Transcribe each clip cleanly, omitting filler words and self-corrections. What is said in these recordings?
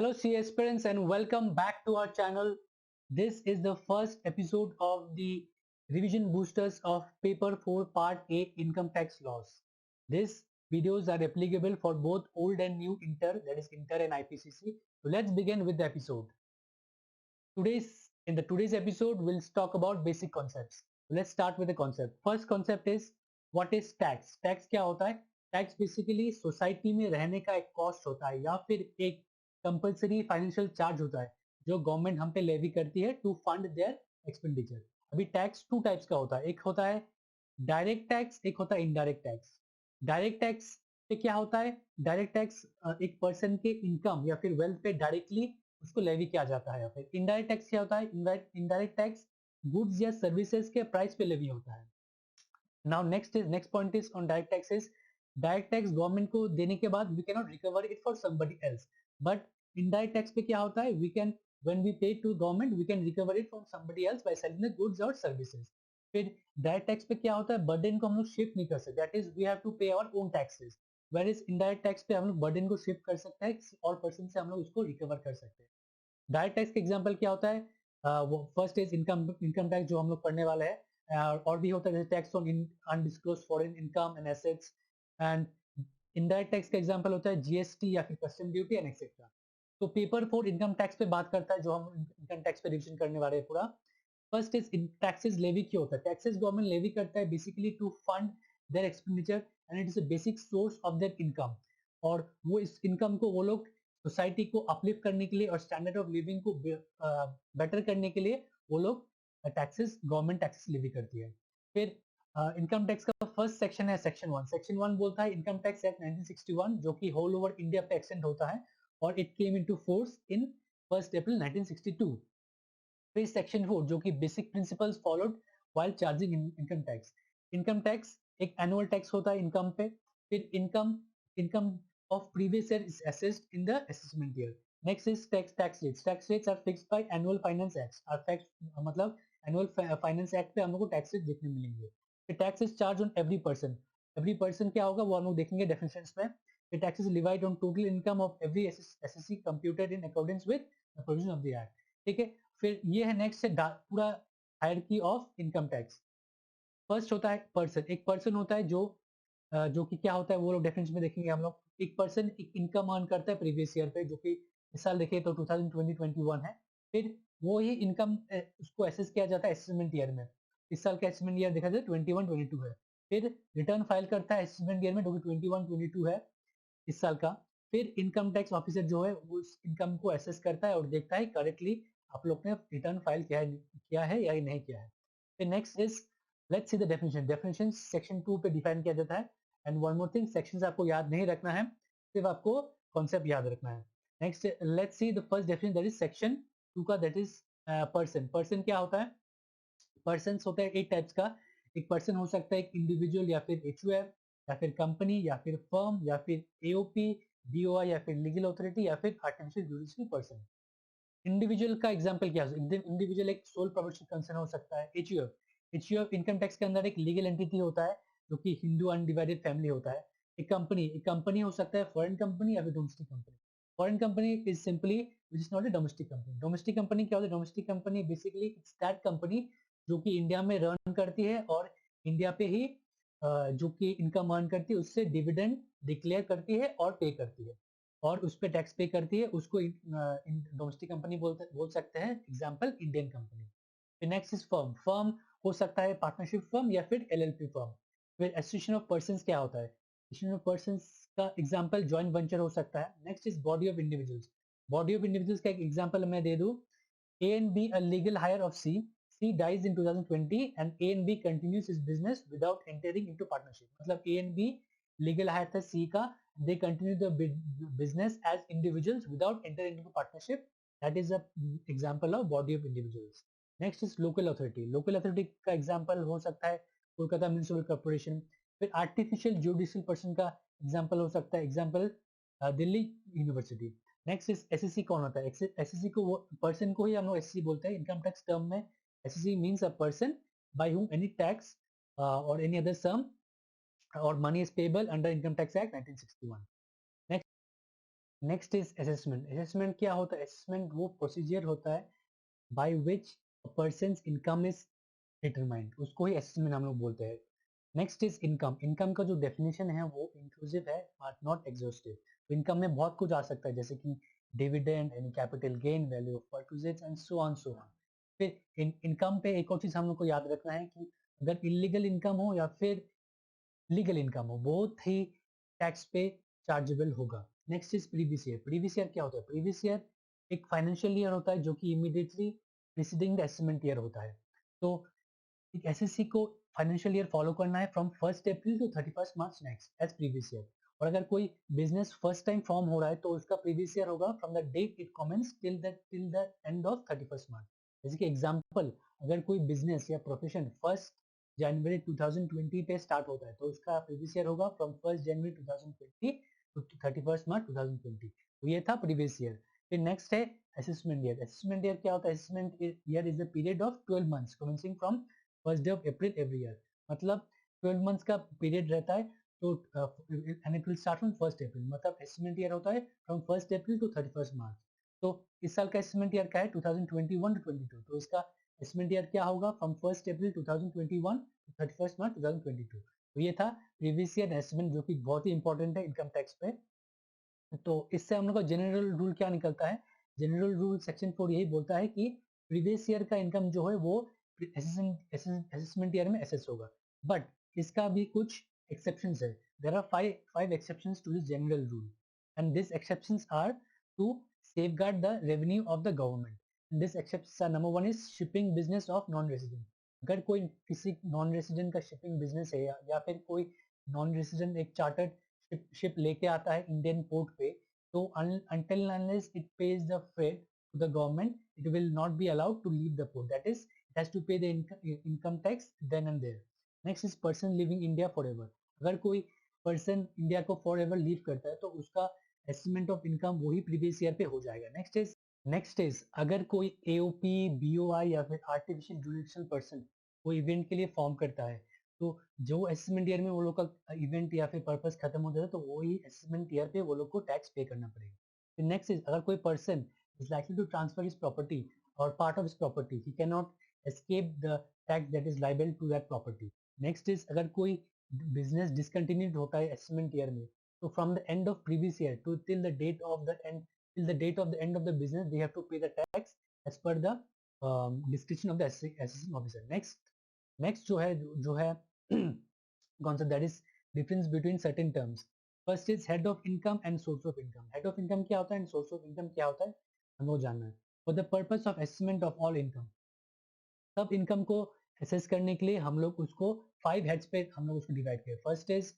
Hello CA aspirants and welcome back to our channel. This is the first episode of the revision boosters of paper 4 part A income tax laws. These videos are applicable for both old and new inter, that is inter and IPCC. So let's begin with the episode. In today's episode we'll talk about basic concepts. Let's start with the concept. First concept is what is tax? Tax क्या होता है? Tax basically society में रहने का एक cost होता है या फिर एक कंपलसरी फाइनेंशियल चार्ज होता है जो गवर्नमेंट हम पे लेवी करती है टू फंड देयर एक्सपेंडिचर. अभी टैक्स टू टाइप्स का होता है. एक होता है डायरेक्ट टैक्स, एक होता है इनडायरेक्ट टैक्स. डायरेक्ट टैक्स पे क्या होता है? डायरेक्ट टैक्स एक पर्सन के इनकम या फिर वेल्थ पे डायरेक्टली उसको लेवी किया जाता है. या फिर इनडायरेक्ट टैक्स क्या होता है? इनडायरेक्ट टैक्स गुड्स या सर्विसेज के प्राइस पे लेवी होता है. Now next point is on direct taxes. Direct tax government को देने के बाद we can not recover it for somebody else. But indirect tax पे क्या होता है? We can when we pay to government we can recover it from somebody else by selling the goods और services. फिर डायरेक्ट टैक्स पे क्या होता है? बर्डन को हम लोग शिफ्ट नहीं कर सकते. That is we have to pay our own taxes. Where is indirect tax पे हम लोग बर्डन को शिफ्ट कर सकते हैं किसी और पर्सन से, हम लोग उसको रिकवर कर सकते हैं. डायरेक्ट टैक्स का एग्जांपल क्या होता है? वो फर्स्ट इज इनकम टैक्स जो हम लोग पढ़ने वाले हैं. और भी होता है tax on undisclosed foreign income and assets. And indirect tax का एग्जांपल होता है जीएसटी या फिर कस्टम ड्यूटी एंड एक्सेट्रा. तो पेपर 4 इनकम टैक्स पे बात करता है जो हम इनकम टैक्स पे रिविजन करने वाले हैं पूरा. फर्स्ट इज टैक्सेस लेवी क्यों होता है? टैक्सेस गवर्नमेंट लेवी करता है basically to fund their expenditure and it is a basic source of their income. और वो इस इनकम को वो लोग सोसाइटी को अपलिफ्ट करने के लिए और स्टैंडर्ड ऑफ लिविंग को बेटर करने के लिए वो लोग टैक्सेस गवर्नमेंट टैक्सेस लेवी करती है. फिर इनकम टैक्स का फर्स्ट सेक्शन है सेक्शन 1. सेक्शन 1 बोलता है इनकम टैक्स एक्ट 1961 जो कि होल ओवर इंडिया पे एक्सटेंड होता है और it came into force in 1 अप्रैल 1962. फिर सेक्शन 4 जो कि basic principles followed while charging income tax. Income tax एक एनुअल टैक्स होता है इनकम पे. फिर income of previous year is assessed in the assessment year. Next is tax rates. Tax rates are fixed by annual finance acts. मतलब annual finance act पे हम लोग को tax rates देखने मिलेंगे. फिर tax is charged on every person. Every person क्या होगा वो हम लोग देखेंगे definitions में. फिर tax is levied on total income of every SSC computed in accordance with the provision of the act. ठीक है. फिर ये है नेक्स्ट है पूरा hierarchy of income tax. First होता है पर्सन. एक पर्सन होता है जो कि क्या होता है वो लोग डेफिनेशन में देखेंगे हम लोग. एक पर्सन एक इनकम अर्न करता है प्रीवियस ईयर पे जो कि इस साल देखें तो 2020-21 है. फिर वो ही इनकम उसको एसेस किया जाता है असेसमेंट ईयर में. इस साल का असेसमेंट ईयर देखा जाए 21-22 है. फिर रिटर्न फाइल करता है असेसमेंट ईयर में जो कि 21-22 है इस साल का. फिर इनकम टैक्स ऑफिसर जो है वो उस इनकम को एसेस करता है और देखता है करेक्टली आप लोग ने रिटर्न फाइल किया है या नहीं किया है. फिर next is let's see the definition. Definition section 2 पे डिफाइन किया जाता है. And one more thing, sections आपको याद नहीं रखना है, सिर्फ आपको कॉन्सेप्ट याद रखना है. Next let's see the first definition that is section 2 का, दैट इज पर्सन. पर्सन क्या होता है? पर्सन होता है एक टाइप्स का. एक पर्सन हो सकता है एक इंडिविजुअल या फिर एचयूएफ या फिर कंपनी या फिर फर्म या फिर एओपी, डीओआई या फिर लीगल अथॉरिटी या फिर आर्टिफिशियल जुडिशियल पर्सन. इंडिविजुअल का एग्जांपल क्या हो? इंडिविजुअल एक सोल प्रोप्राइटरशिप कंसर्न हो सकता है. एचयूएफ इनकम टैक्स के अंदर एक लीगल एंटिटी होता है जो कि हिंदू अनडिवाइडेड फैमिली होता है. एक कंपनी हो सकता है फॉरेन कंपनी या फिर domestic company. Foreign company is simply which is not a domestic company. Domestic company क्या होता है? Domestic company basically it's that company जो कि इंडिया में रन करती है और इंडिया पे ही जो कि इनकम अर्न करती है उससे डिविडेंड डिक्लेयर करती है और पे करती है और उस पर टैक्स पे करती है. उसको डोमेस्टिक कंपनी बोल सकते हैं. Example Indian company. Next is firm. Firm हो सकता है पार्टनरशिप फर्म या फिर एलएलपी फर्म. फिर एसोसिएशन ऑफ पर्संस क्या होता है? एसोसिएशन ऑफ पर्संस का एग्जांपल जॉइंट वेंचर हो सकता है. Next is body of individuals. Body of individuals का एक एग्जांपल मैं दे दूं. A and B, a legal hire of C. C dies in 2020 and A and B continues his business without entering into partnership. मतलब A and B legal hire था C का. They continue the business as individuals without entering into partnership. That is a example of body of individuals. Next is local authority. Local authority का example हो सकता है Kolkata municipal corporation. फिर artificial judicial person का example हो सकता है. Example Delhi university. Next is SSC. कौन होता है एसएससी? को वो पर्सन को ही हम लोग एसएससी बोलते हैं इनकम टैक्स टर्म में. SSC means a person by whom any tax or any other sum or money is payable under income tax act 1961. Next is assessment. Assessment क्या होता है? असेसमेंट वो प्रोसीजर होता है by which person income is determined, उसको ही assessment हम लोग बोलते हैं। Next is income. इनकम का जो डेफिनेशन है वो इंक्लूसिव है बट नॉट एग्जॉस्टिव। तो इनकम में बहुत कुछ आ सकता है, जैसे कि dividend, any capital gain, value of purchase and so on. फिर इनकम पे एक और चीज हम लोग को याद रखना है कि अगर इलीगल इनकम हो या फिर लीगल इनकम हो, बोथ ही टैक्स पे चार्जेबल होगा। Next is previous year. Previous year क्या होता है? प्रीवियस ईयर एक फाइनेंशियल ईयर होता है जो कि immediately preceding the assessment year होता है। तो एक एसएससी को फाइनेंशियल ईयर फॉलो करना है from 1 April to 31 March next as previous year. और अगर कोई बिजनेस फर्स्ट टाइम फॉर्म हो रहा है तो उसका प्रीवियस ईयर होगा from the date it commences till the end of 31 March. जैसे कि एग्जांपल, अगर कोई बिजनेस या प्रोफेशन 1 जनवरी 2020 पे स्टार्ट होता है तो उसका प्रीवियस ईयर होगा फ्रॉम 1 जनवरी 2020 टू 31 मार्च 2020। तो ये था प्रीवियस ईयर। फिर नेक्स्ट है असेसमेंट ईयर। असेसमेंट ईयर क्या होता है? Assessment year is the period of 12 months commencing from first day of April every year. मतलब 12 मंथ्स का पीरियड रहता है, तो and it will start from 1 अप्रैल। मतलब एस्टिमेट ईयर होता है फ्रॉम 1 अप्रैल टू 31 मार्च। तो इस साल का एस्टिमेट ईयर क्या है? 2021 टू 22। तो इसका एस्टिमेट ईयर क्या होगा? फ्रॉम 1 अप्रैल 2021 टू 31 मार्च 2022। तो ये था प्रीवियस ईयर एस्टिमेट, जो कि बहुत ही इंपॉर्टेंट है इनकम टैक्स पे। तो इससे हम लोग का जनरल रूल क्या निकलता है? जनरल रूल सेक्शन 4 यही बोलता है कि प्रीवियस ईयर का इनकम जो है वो असेसमेंट ईयर में असेस होगा। बट इसका भी कुछ एक्सेप्शंस है। There are five exceptions to this general rule, and this exceptions are to safeguard the revenue of the government. And this exceptions are: number one is shipping business of non-resident. अगर कोई किसी non resident का shipping business है या फिर कोई non resident एक chartered ship लेके आता है इंडियन पोर्ट पे, तो until unless it pays the freight to the government, it will not be allowed to leave the port. That is, it has to pay the income tax then and there. Next is person living India forever. अगर कोई person India को for leave करता है तो उसका estimate of income वही previous year पे हो जाएगा। नेक्स्ट इज अगर कोई एओपी, बीओआई या फिर आर्टिफिशियल जुडिशियल पर्सन कोई इवेंट के लिए फॉर्म करता है, तो जो असेसमेंट ईयर में वो लोग का इवेंट या फिर पर्पस खत्म हो जाता है तो वही असेसमेंट ईयर पे वो लोग को टैक्स पे करना पड़ेगा। फिर नेक्स्ट इज अगर कोई person is likely to transfer his property और part of his property, he can not escape the tax that is liable to that property. Next is अगर कोई बिजनेस डिसकंटिन्यूड होता है असेसमेंट ईयर में, तो from the end of previous year to till the date of the end, till the date of the end of the business, they have to pay the tax as per the discretion of the assessing officer. Next जो है concept, that is difference between certain terms. First is head of income and source of income. Head of income क्या होता है and source of income क्या होता है, हमें जानना है। For the purpose of assessment of all income, सब इनकम को असेस करने के लिए हम लोग उसको 5 हेड्स पे हम लोग उसको डिवाइड किए। First is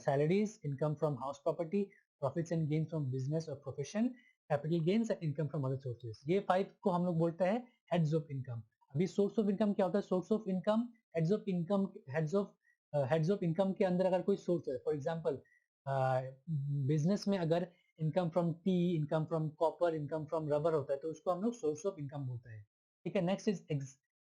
salaries, income from house property, profits and gains from business और profession, capital gains and income from other sources. ये 5 को हम लोग बोलते हैं हेड्स ऑफ इनकम। अभी सोर्स ऑफ इनकम क्या होता है? Source of income, heads of income के अंदर अगर कोई सोर्स है, फॉर एग्जांपल बिजनेस में अगर income from T, income from copper, income from rubber होता है तो उसको हम लोग सोर्स ऑफ इनकम बोलते हैं। ठीक है। Next is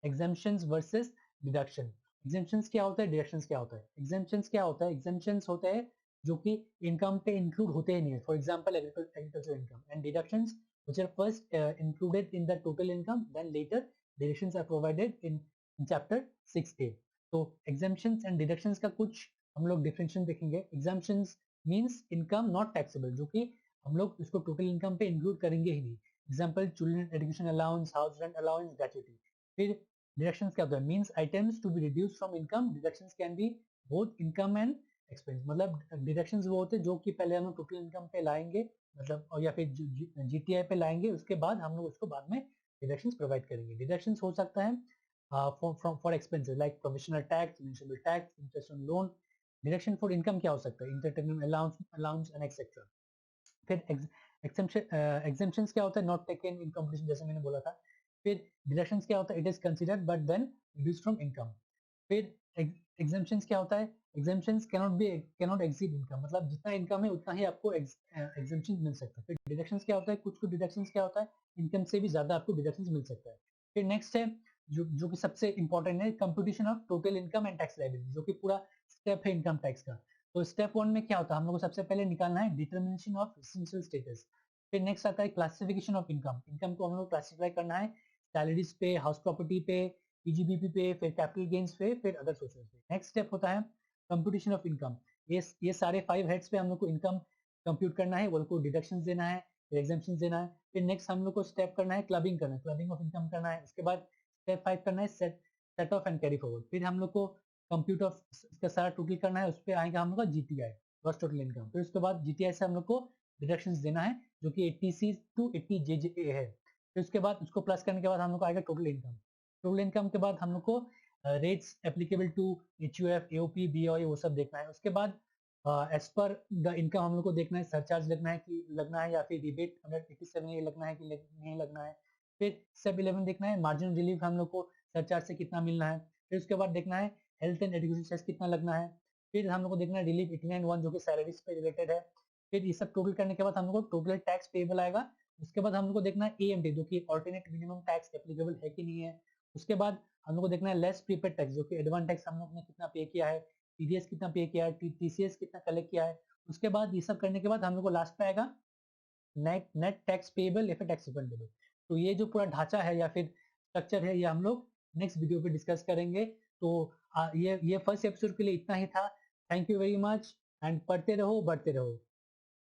exemptions versus deduction. Exemptions क्या होता है, डिडक्शंस क्या होता है? एग्जेम्पशंस क्या होता है? एग्जेम्पशंस होते हैं जो कि इनकम पे इंक्लूड होते ही नहीं है, for example agriculture income. And deductions which are first included in the total income, then later deductions are provided in chapter 6A। तो एग्जेम्पशंस एंड डिडक्शंस का कुछ हम लोग डिफरेंशिएशन देखेंगे। Exemptions means income not taxable, जो कि हम लोग इसको टोटल इनकम पे इंक्लूड करेंगे ही नहीं। Example children education allowance, house rent allowance, gratuity. फिर डिडक्शंस क्या होता है? Means items to be reduced from income. Deductions can be both income and expense. मतलब डिडक्शंस वो होते हैं जो कि पहले हम लोग टोटल इनकम पे लाएंगे, मतलब और या फिर जीटीआई पे लाएंगे, उसके बाद हम लोग उसको बाद में डिडक्शंस प्रोवाइड करेंगे। डिडक्शंस हो सकता है for expenses like professional tax, municipal tax, interest on loan. Deduction for income क्या हो सकता है? Entertainment allowance and etcetera. फिर एग्जेम्पशंस क्या होता है? नॉट टेकन इन कंपटीशन, जैसे मैंने बोला था। फिर डिडक्शंस क्या होता है? It is considered but then reduce from income. फिर एग्जेम्पशंस क्या होता है? एग्जेम्पशंस कैनॉट एक्सीड इनकम, मतलब जितना इनकम है उतना ही आपको एग्जेम्पशन मिल सकता है। फिर डिडक्शंस क्या होता है? कुछ डिडक्शंस क्या होता है? इनकम से भी ज्यादा आपको डिडक्शंस मिल सकता है। फिर नेक्स्ट है जो कि सबसे इंपॉर्टेंट है, computation of total income and tax liability, जो कि पूरा स्टेप है इनकम टैक्स का। तो स्टेप 1 में क्या होता है, हम लोग को सबसे पहले निकालना है डिटर्मिनेशन ऑफ एसेंशियल स्टेटस। फिर नेक्स्ट आता है क्लासिफिकेशन ऑफ इनकम। इनकम को हम लोग क्लासिफाई करना है सैलरीज पे, हाउस प्रॉपर्टी पे, पीजीबीपी पे, फिर कैपिटल गेन्स पे, फिर अदर सोर्सेज पे। नेक्स्ट स्टेप होता है कंप्यूटेशन ऑफ इनकम। ये सारे 5 हेड्स पे हम लोग को इनकम कंप्यूट करना है, उनको डिडक्शंस देना है, फिर एग्जाम्पशंस देना है। फिर नेक्स्ट हम लोग को स्टेप करना है क्लबिंग करना है, क्लबिंग ऑफ इनकम करना है। उसके बाद स्टेप 5 करना है set of and carry forward. फिर हम लोग को कंप्यूट ऑफ इसका सारा टोटल करना है, उस पर आएगा हम लोग का जीटीआई, ग्रॉस टोटल इनकम। फिर उसके बाद जीटीआई से हम लोग को डिडक्शंस देना है जो कि 80C टू 80JJA है। फिर उसके बाद उसको प्लस करने के बाद हम लोग को आएगा टोटल इनकम। टोटल इनकम के बाद हम लोग को rates applicable to HUF, AOP, BOI वो सब देखना है। उसके बाद एज पर द इनकम हम लोग को देखना है सरचार्ज लगना है या फिर रिबेट 187 ये लगना है कि नहीं लगना है। फिर स्टेप 11 देखना है मार्जिनल रिलीफ हम लोग को सरचार्ज से कितना मिलना है। फिर उसके बाद देखना है हेल्थ एंड एजुकेशन सेस कितना लगना है। फिर हम लोग को देखना है रिलीफ 89(1) जो कि सैलरीज पे रिलेटेड है। फिर ये सब टोटल करने के बाद हम लोग को टोटल टैक्स पेबल आएगा। उसके बाद हम लोग को देखना है एएमटी जो कि ऑल्टरनेट मिनिमम टैक्स एप्लीकेबल है कि नहीं है। उसके बाद हम लोग को देखना है लेस प्रीपेड टैक्स जो कि एडवांस टैक्स हम लोग ने कितना पे किया है, टीडीएस कितना पे किया है, टीसीएस कितना कलेक्ट किया है। उसके बाद ये सब करने के बाद हम लोग को लास्ट पे आएगा नेट नेट टैक्स पेबल या फिर टैक्स रिफंडेबल। तो ये जो पूरा ढांचा है या फिर स्ट्रक्चर है ये हम लोग नेक्स्ट वीडियो पे डिस्कस करेंगे। तो ये फर्स्ट एपिसोड के लिए इतना ही था। Thank you very much and पढ़ते रहो बढ़ते रहो।